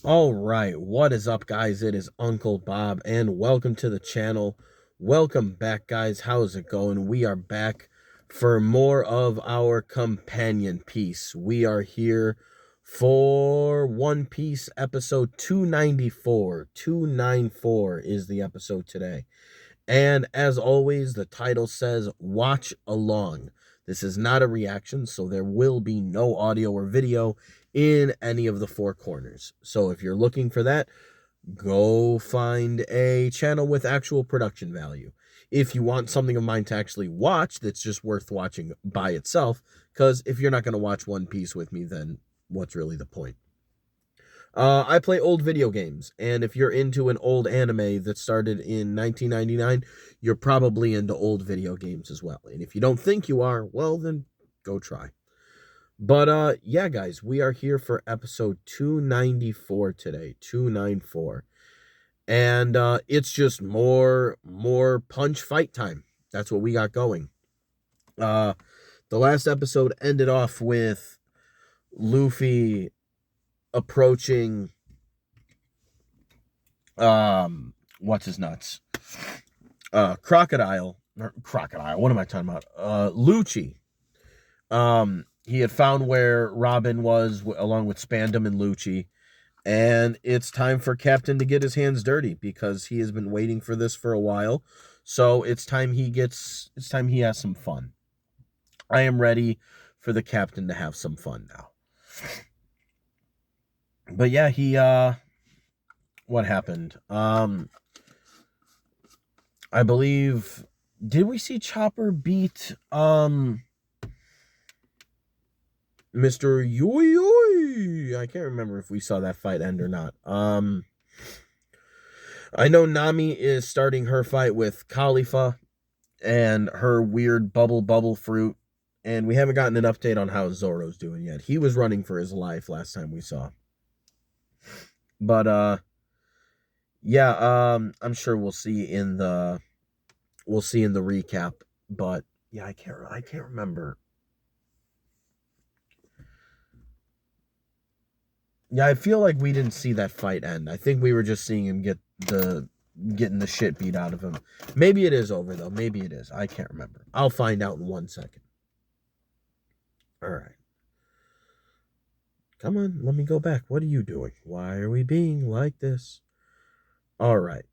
All right, what is up, guys? It is Uncle Bob, and welcome to the channel. Welcome back, guys. How's it going? We are back for more of our companion piece. We are here for One Piece episode 294. 294 is the episode today. And as always, the title says watch along. This is not a reaction, so there will be no audio or video in any of the four corners. So if you're looking for that, go find a channel with actual production value. If you want something of mine to actually watch that's just worth watching by itself, because if you're not going to watch One Piece with me, then what's really the point? I play old video games, and if you're into an old anime that started in 1999, you're probably into old video games as well. And if you don't think you are, well, then go try. But yeah, guys, we are here for episode 294 today, 294. And it's just more punch fight time. That's what we got going. Uh the last episode ended off with Luffy approaching what's his nuts? Crocodile. What am I talking about? Lucci. He had found where Robin was along with Spandam and Lucci, and it's time for Captain to get his hands dirty because he has been waiting for this for a while. So it's time he has some fun. I am ready for the Captain to have some fun now. But yeah, he what happened? I believe, did we see Chopper beat Mr. Yoi Yoi? I can't remember if we saw that fight end or not. I know Nami is starting her fight with Khalifa and her weird bubble fruit, and we haven't gotten an update on how Zoro's doing yet. He was running for his life last time we saw. But yeah, I'm sure we'll see in the recap, but yeah, I can't remember. Yeah, I feel like we didn't see that fight end. I think we were just seeing him getting the shit beat out of him. Maybe it is over though. Maybe it is. I can't remember. I'll find out in 1 second. All right. Come on, let me go back. What are you doing? Why are we being like this? All right.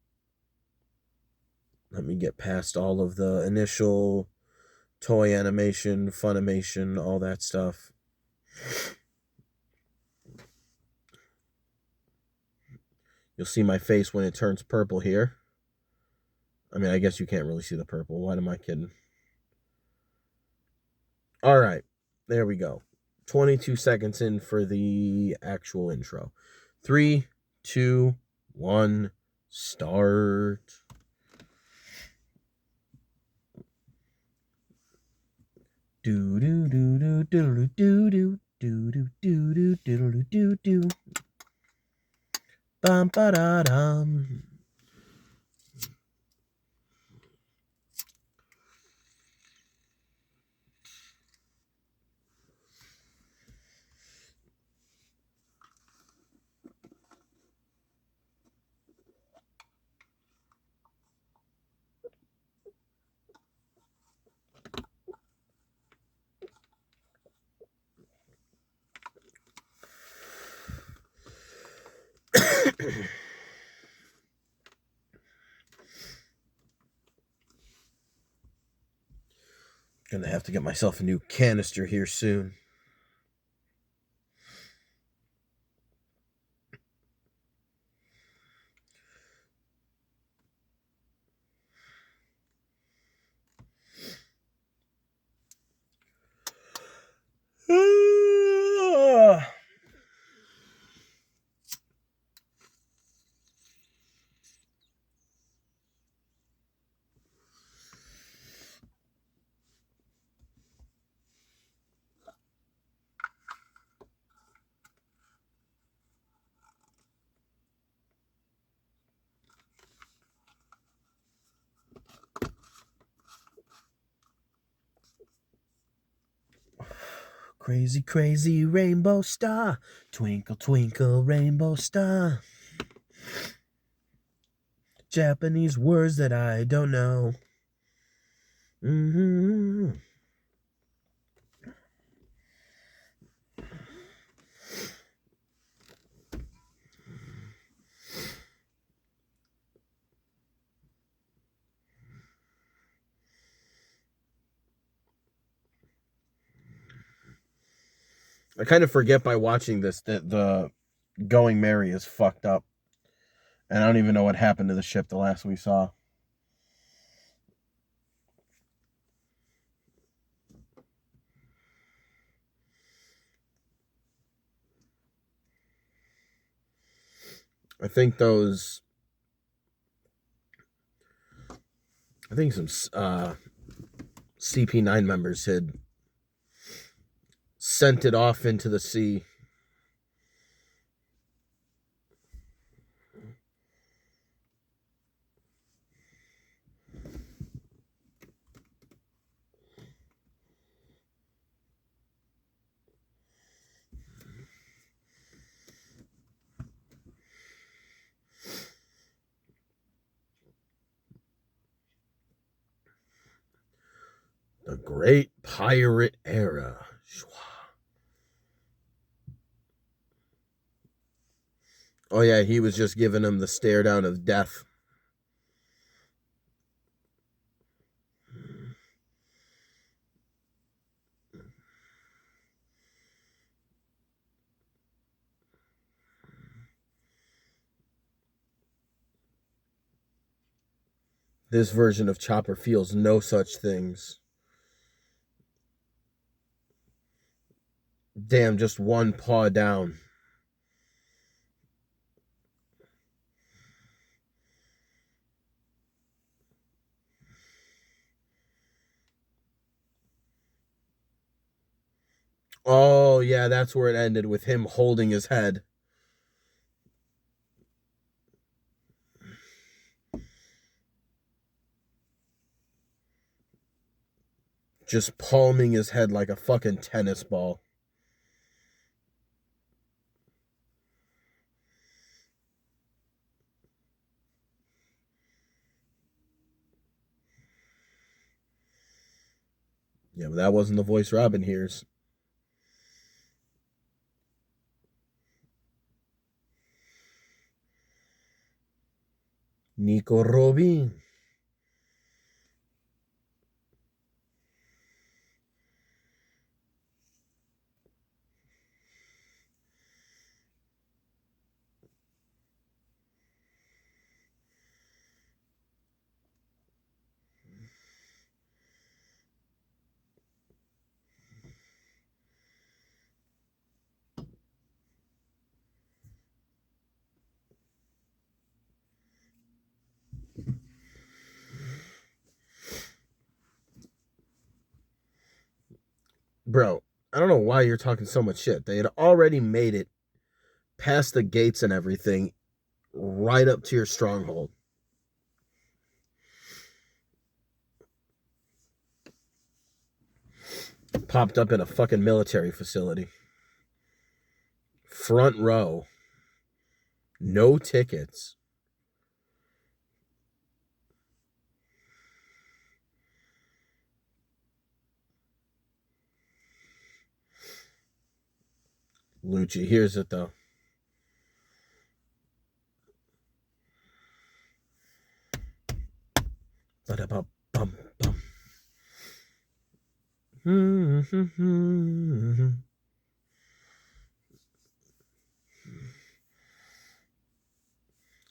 Let me get past all of the initial toy animation, Funimation, all that stuff. You'll see my face when it turns purple here. I mean, I guess you can't really see the purple. What am I kidding? All right. There we go. 22 seconds in for the actual intro. 3, 2, 1, start. Do do do do do do do do do do do do do do. Bum ba da dum. Gonna have to get myself a new canister here soon. Crazy, crazy rainbow star. Twinkle, twinkle, rainbow star. Japanese words that I don't know. I kind of forget by watching this that the Going Merry is fucked up. And I don't even know what happened to the ship the last we saw. I think some CP9 members had sent it off into the sea. The Great Pirate Era. Oh yeah, he was just giving him the stare down of death. This version of Chopper feels no such things. Damn, just one paw down. Oh, yeah, that's where it ended, with him holding his head. Just palming his head like a fucking tennis ball. Yeah, but that wasn't the voice Robin hears. Nico Robin. Bro, I don't know why you're talking so much shit. They had already made it past the gates and everything, right up to your stronghold. Popped up in a fucking military facility. Front row. No tickets. Lucci hears it though. Bum bum.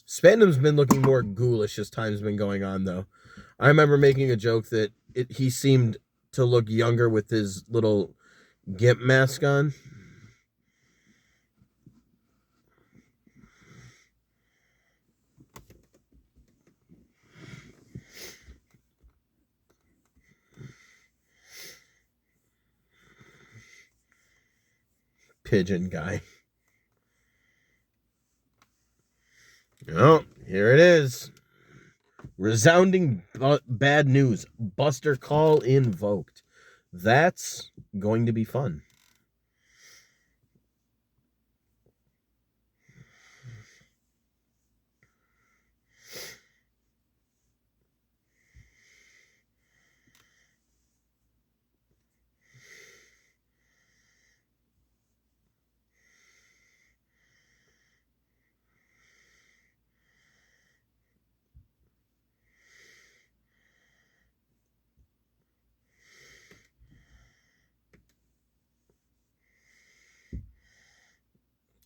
Spandam's been looking more ghoulish as time's been going on, though. I remember making a joke that he seemed to look younger with his little gimp mask on. Pigeon guy. Oh, here it is. Resounding bad news. Buster Call invoked. That's going to be fun.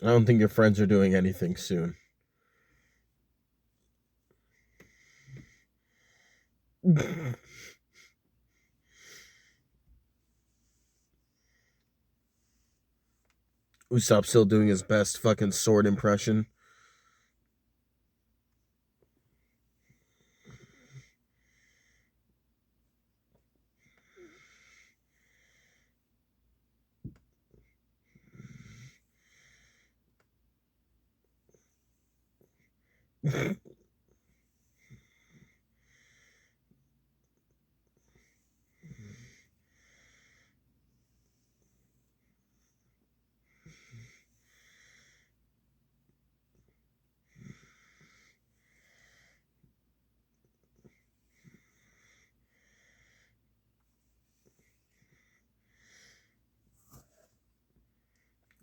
I don't think your friends are doing anything soon. Usopp still doing his best fucking sword impression.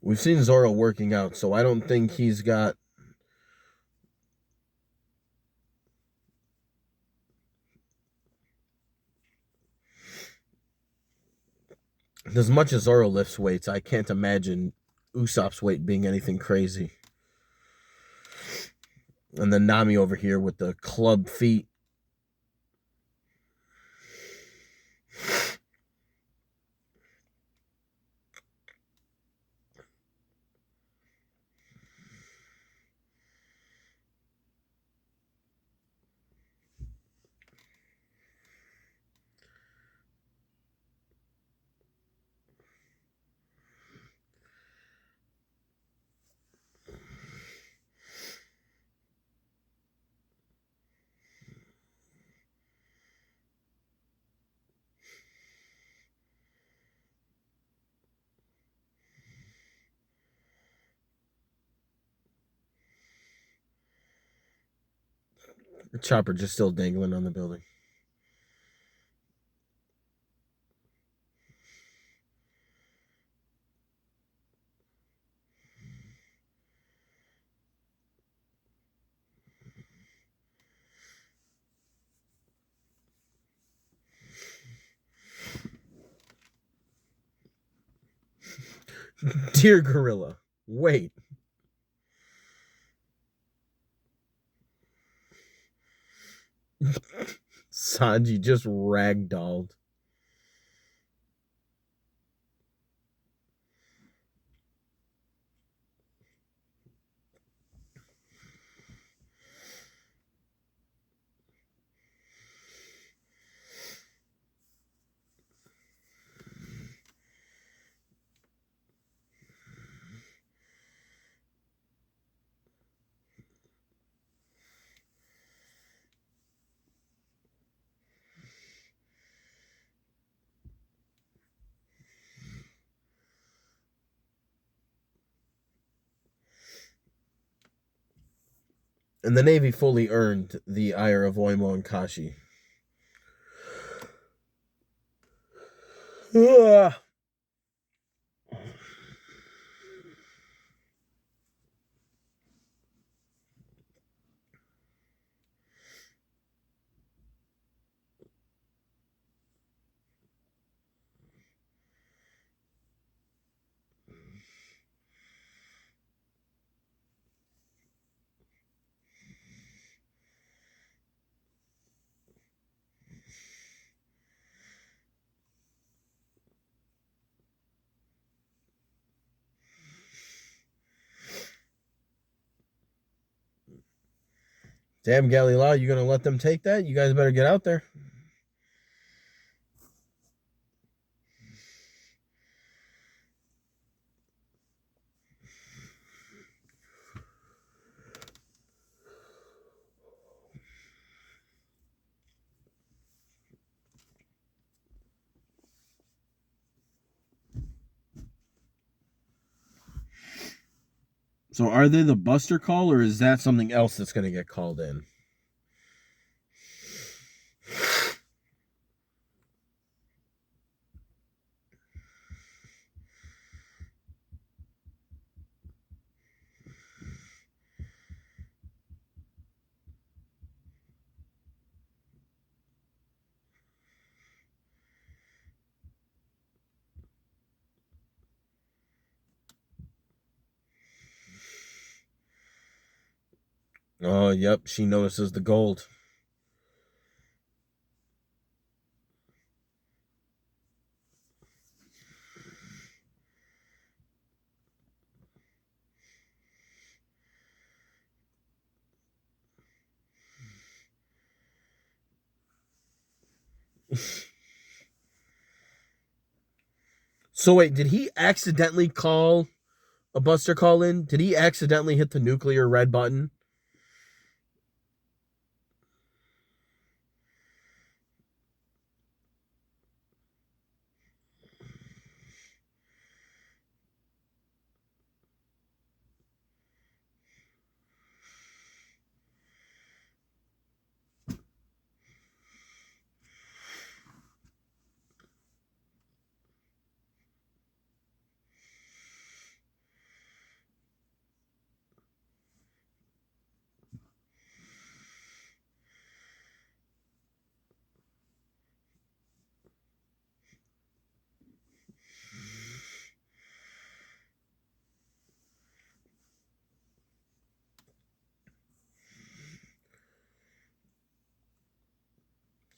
We've seen Zoro working out, so I don't think he's got. As much as Zoro lifts weights, I can't imagine Usopp's weight being anything crazy. And then Nami over here with the club feet. The chopper just still dangling on the building. Dear Gorilla, wait. Sanji just ragdolled. And the Navy fully earned the ire of Oimo and Kashi. Damn, Galileo, you gonna let them take that? You guys better get out there. So are they the Buster Call, or is that something else that's gonna get called in? Oh, yep. She notices the gold. So wait, did he accidentally call a Buster call in? Did he accidentally hit the nuclear red button?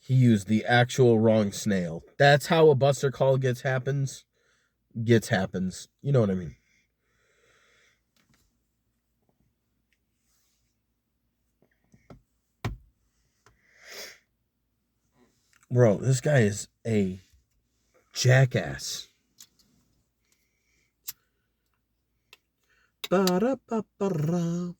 He used the actual wrong snail. That's how a Buster call happens. You know what I mean? Bro, this guy is a jackass. Ba-da-ba-ba-da.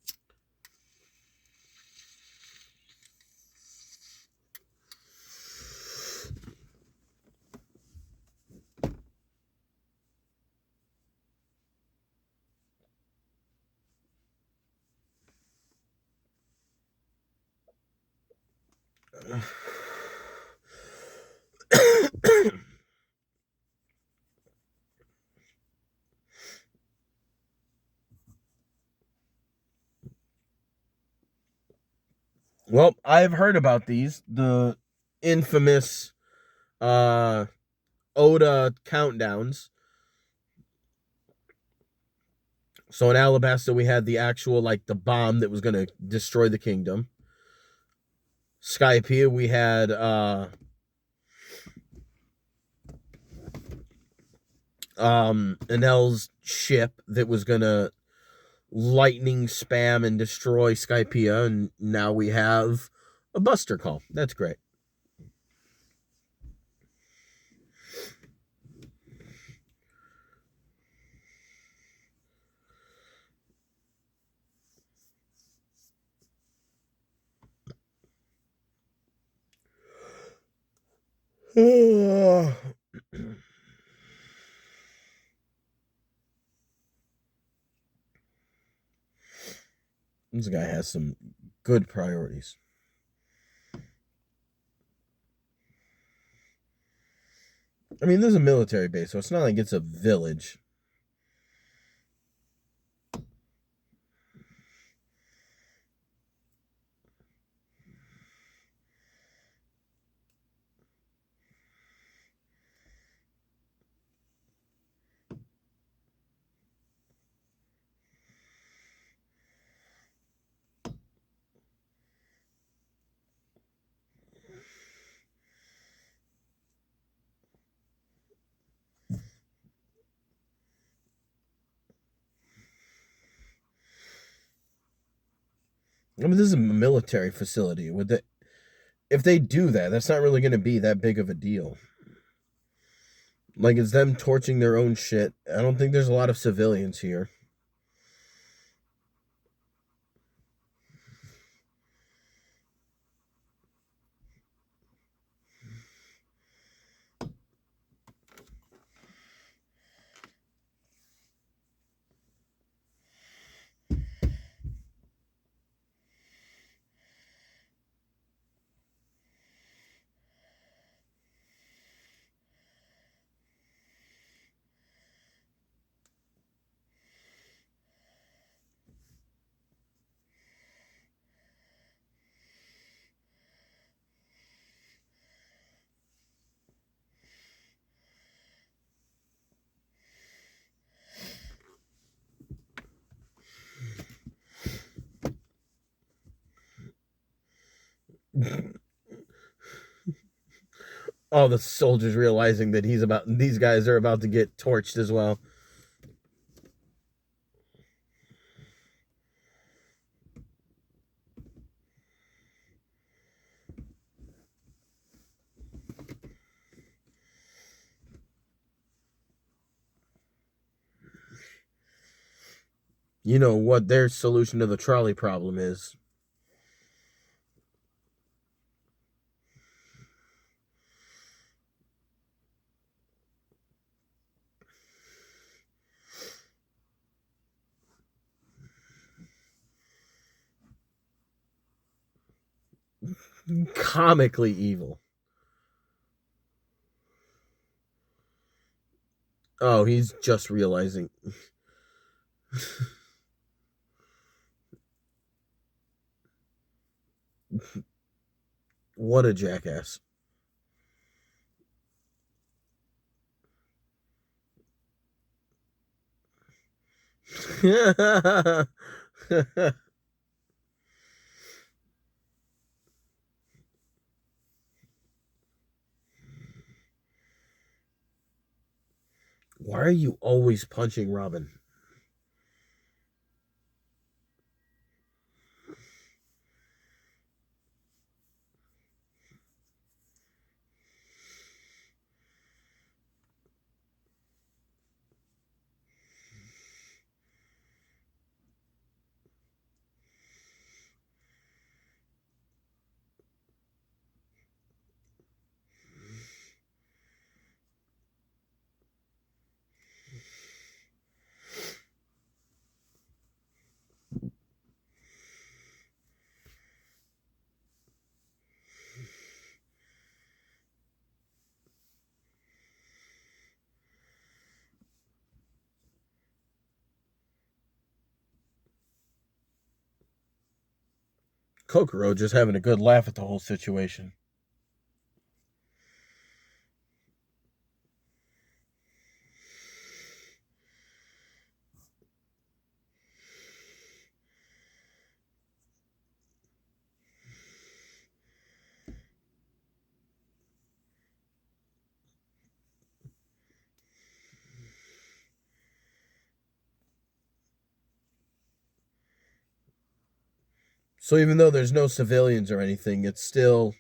Well, I've heard about these. The infamous uh Oda countdowns. So in Alabasta we had the actual like the bomb that was gonna destroy the kingdom. Skypiea we had Enel's ship that was gonna lightning spam and destroy Skypiea, and now we have a Buster call. That's great. This guy has some good priorities. I mean, there's a military base, so it's not like it's a village. I mean, this is a military facility. If they do that, that's not really going to be that big of a deal. Like, it's them torching their own shit. I don't think there's a lot of civilians here. All the soldiers realizing that these guys are about to get torched as well. You know what their solution to the trolley problem is? Comically evil. Oh, he's just realizing. What a jackass. Why are you always punching Robin? Kokoro just having a good laugh at the whole situation. So even though there's no civilians or anything, it's still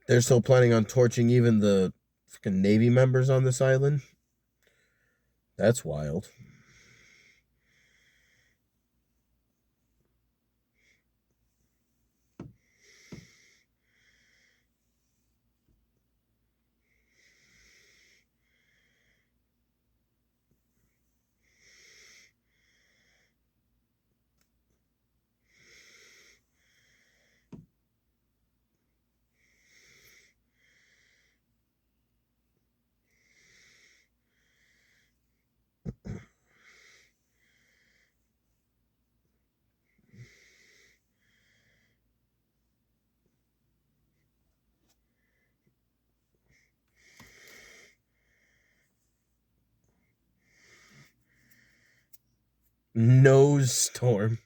they're still planning on torching even the fucking Navy members on this island. That's wild. Nose storm.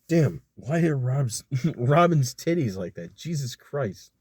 Damn, why are Robin's titties like that? Jesus Christ.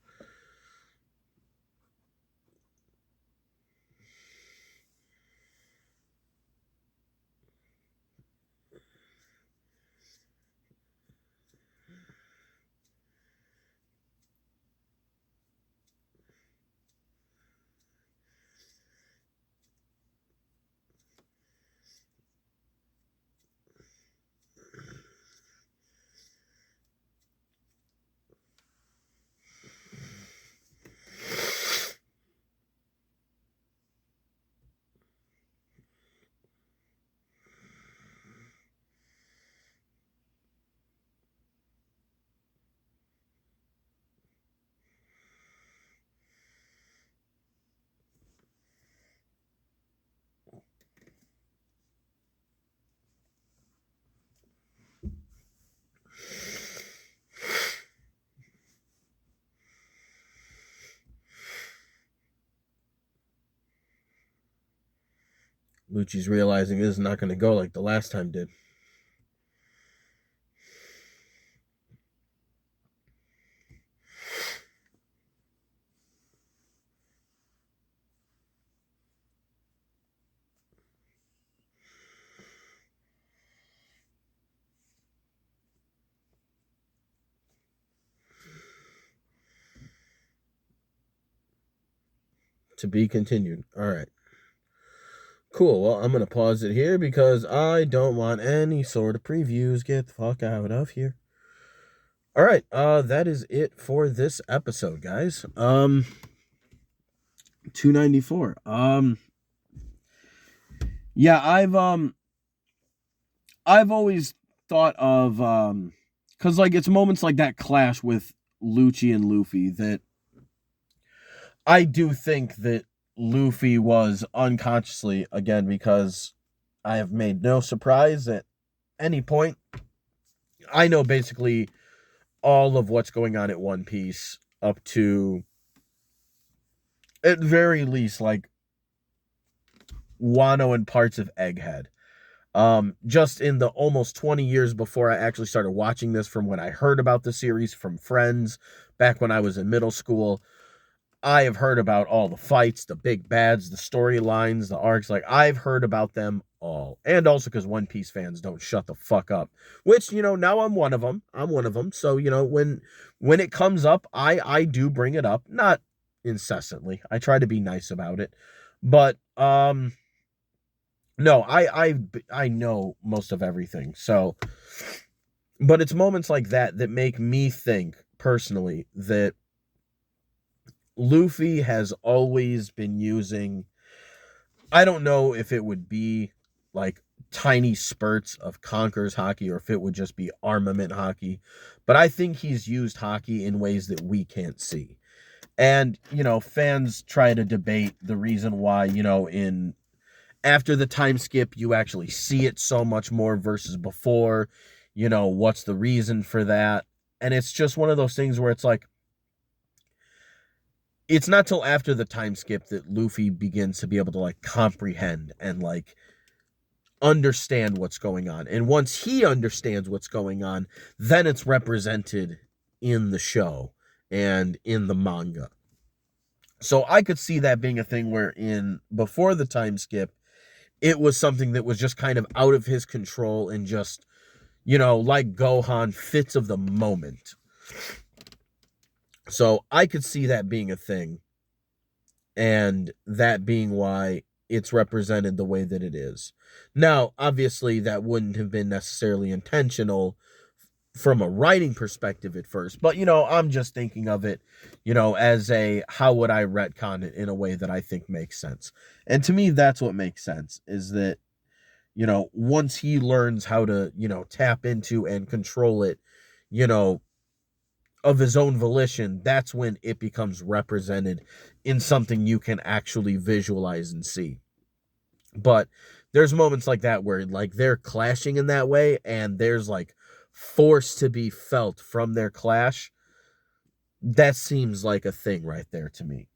Lucci's realizing this is not going to go like the last time did. To be continued. All right. Cool. Well, I'm going to pause it here because I don't want any sort of previews. Get the fuck out of here. All right. That is it for this episode, guys. 294. Yeah, I've always thought of cuz like it's moments like that clash with Lucci and Luffy that I do think that Luffy was unconsciously, again, because I have made no surprise at any point. I know basically all of what's going on at One Piece up to, at very least, like Wano and parts of Egghead. Just in the almost 20 years before I actually started watching this, from when I heard about the series from friends back when I was in middle school, I have heard about all the fights, the big bads, the storylines, the arcs. Like, I've heard about them all. And also because One Piece fans don't shut the fuck up. Which, now I'm one of them. So, when it comes up, I do bring it up. Not incessantly. I try to be nice about it. But, no, I know most of everything. So, but it's moments like that that make me think, personally, that Luffy has always been using, I don't know if it would be like tiny spurts of Conqueror's haki or if it would just be armament haki, but I think he's used haki in ways that we can't see. And, fans try to debate the reason why, in after the time skip, you actually see it so much more versus before. What's the reason for that? And it's just one of those things where it's like, it's not till after the time skip that Luffy begins to be able to like comprehend and like understand what's going on. And once he understands what's going on, then it's represented in the show and in the manga. So I could see that being a thing where before the time skip, it was something that was just kind of out of his control and just, like Gohan, fits of the moment. So I could see that being a thing, and that being why it's represented the way that it is. Now, obviously, that wouldn't have been necessarily intentional from a writing perspective at first, but, I'm just thinking of it, as a, how would I retcon it in a way that I think makes sense? And to me, that's what makes sense, is that, once he learns how to, tap into and control it, of his own volition, that's when it becomes represented in something you can actually visualize and see. But there's moments like that where like they're clashing in that way and there's like force to be felt from their clash. That seems like a thing right there to me.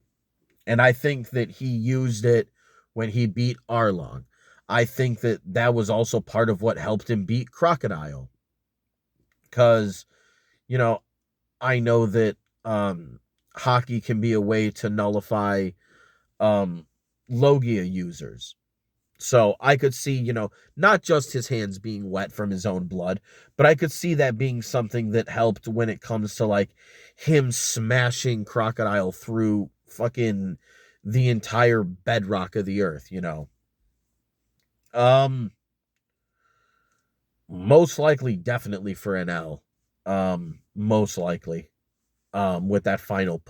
And I think that he used it when he beat Arlong. I think that that was also part of what helped him beat Crocodile. Because, I know that haki can be a way to nullify Logia users. So I could see, not just his hands being wet from his own blood, but I could see that being something that helped when it comes to like him smashing Crocodile through fucking the entire bedrock of the earth, Most likely, definitely for NL. Most likely. With that final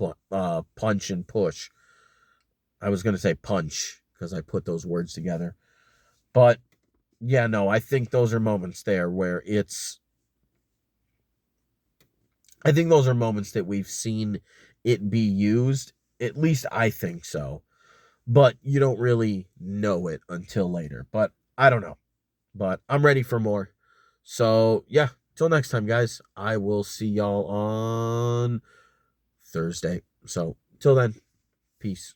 punch and push. I was going to say punch because I put those words together. But yeah, no, I think those are moments there where I think those are moments that we've seen it be used. At least I think so. But you don't really know it until later. But I don't know. But I'm ready for more. So yeah, till next time, guys. I will see y'all on Thursday. So till then, peace.